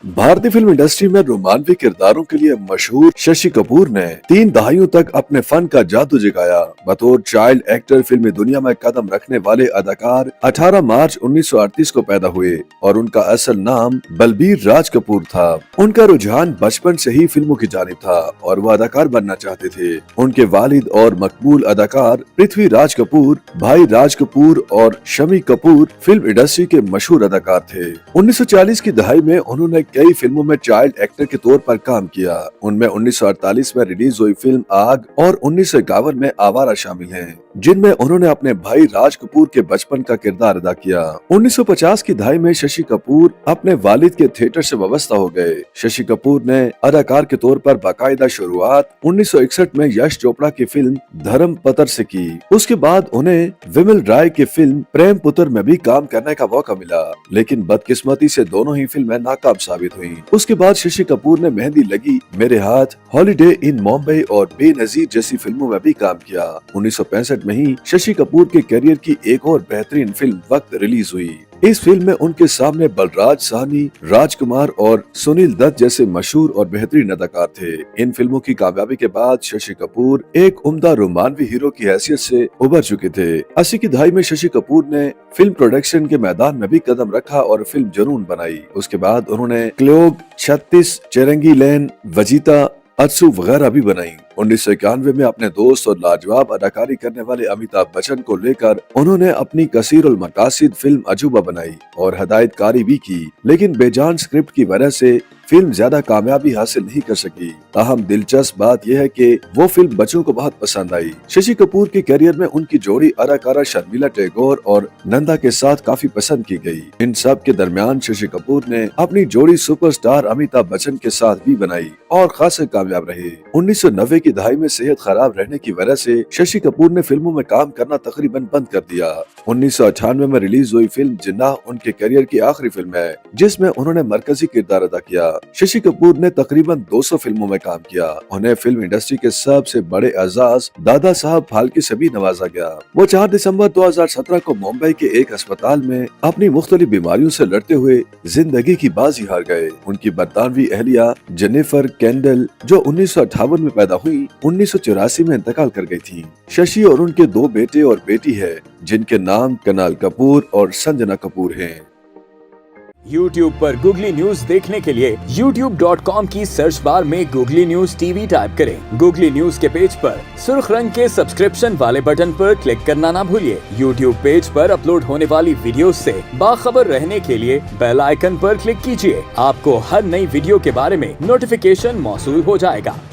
भारतीय film industry में रोमांवी किरदारों के लिए मशहूर शशि कपूर ने 3 दहाइयों तक अपने फन का जादू जगाया। बतौर चाइल्ड एक्टर फिल्मी दुनिया में कदम रखने वाले अदाकार 18 मार्च 1938 को पैदा हुए और उनका असल नाम बलबीर राज कपूर था। उनका रुझान बचपन से ही फिल्मों की जानिब था और वो अदाकार बनना चाहते थे। उनके वालिद और मकबूल अदाकार पृथ्वी राज कपूर, भाई राज कपूर और शमी कपूर फिल्म इंडस्ट्री के मशहूर अदाकार थे। 1940 की दहाई में उन्होंने कई फिल्मों में चाइल्ड एक्टर के तौर पर काम किया। उनमें 1948 में रिलीज हुई फिल्म आग और 1951 में आवारा शामिल हैं, जिनमें उन्होंने अपने भाई राज कपूर के बचपन का किरदार अदा किया। 1950 की दहाई में शशि कपूर अपने वालिद के थिएटर से वाबस्ता हो गए। शशि कपूर ने अदाकार के तौर पर बाकायदा शुरुआत 1961 में यश चोपड़ा की फिल्म धर्म पत्र से की। उसके बाद उन्हें विमल राय की फिल्म प्रेम पुत्र में भी काम करने का मौका मिला, लेकिन बदकिस्मती से दोनों ही फिल्में नाकाम साबित हुई। उसके बाद शशि कपूर ने मेहंदी लगी, मेरे हाथ, हॉलिडे इन मुंबई और बेनजीर जैसी फिल्मों में भी काम किया। 1965 में ही शशि कपूर के करियर की एक और बेहतरीन फिल्म वक्त रिलीज हुई। इस फिल्म में उनके सामने बलराज साहनी, राजकुमार और सुनील दत्त जैसे मशहूर और बेहतरीन अदाकार थे। इन फिल्मों की कामयाबी के बाद शशि कपूर एक उम्दा रोमानवी हीरो की हैसियत से उभर चुके थे। 80 की दहाई में शशि कपूर ने फिल्म प्रोडक्शन के मैदान में भी कदम रखा और फिल्म जुनून बनाई। उसके बाद उन्होंने क्लोग, 36, चेरंगी लैन, वजीता, अत्सु वगैरह भी बनाई। 1991 में अपने दोस्त और लाजवाब अदाकारी करने वाले अमिताभ बच्चन को लेकर उन्होंने अपनी कसीरुल मकासिद फिल्म अजूबा बनाई और हदायतकारी भी की, लेकिन बेजान स्क्रिप्ट की वजह से फिल्म ज्यादा कामयाबी हासिल नहीं कर सकी। ताहम दिलचस्प बात यह है कि वो फिल्म बच्चों को बहुत पसंद आई। शशि कपूर के करियर में उनकी जोड़ी अदाकारा शर्मिला टैगोर और नंदा के साथ काफी पसंद की गई। इन सब के दरमियान शशि कपूर ने अपनी जोड़ी सुपरस्टार अमिताभ बच्चन के साथ भी बनाई और खासे कामयाब रहे। 1990 की दहाई में सेहत खराब रहने की वजह से शशि कपूर ने फिल्मों में काम करना तकरीबन बंद कर दिया। 1998 में रिलीज हुई फिल्म जिन्नाह उनके करियर की आखिरी फिल्म है, जिसमें उन्होंने मरकजी किरदार अदा किया। शशि कपूर ने तकरीबन 200 फिल्मों में काम किया। उन्हें फिल्म इंडस्ट्री के सबसे बड़े एजाज दादा साहब फाल्के से भी नवाजा गया। वो 4 दिसंबर 2017 को मुंबई के एक अस्पताल में अपनी मुख्तलिफ बीमारियों से लड़ते हुए जिंदगी की बाजी हार गए। उनकी बरतानवी अहलिया जेनिफर कैंडल, जो 1958 में पैदा हुई, 1984 में इंतकाल कर गई थी। शशि और उनके 2 बेटे और बेटी है, जिनके नाम कनाल कपूर और संजना कपूर हैं। YouTube पर गूगली न्यूज देखने के लिए youtube.com की सर्च बार में गूगली न्यूज टीवी टाइप करें। गूगली न्यूज के पेज पर सुर्ख रंग के सब्सक्रिप्शन वाले बटन पर क्लिक करना ना भूलिए। YouTube पेज पर अपलोड होने वाली वीडियोस से बाखबर रहने के लिए बेल आइकन पर क्लिक कीजिए। आपको हर नई वीडियो के बारे में नोटिफिकेशन मौसूल हो जाएगा।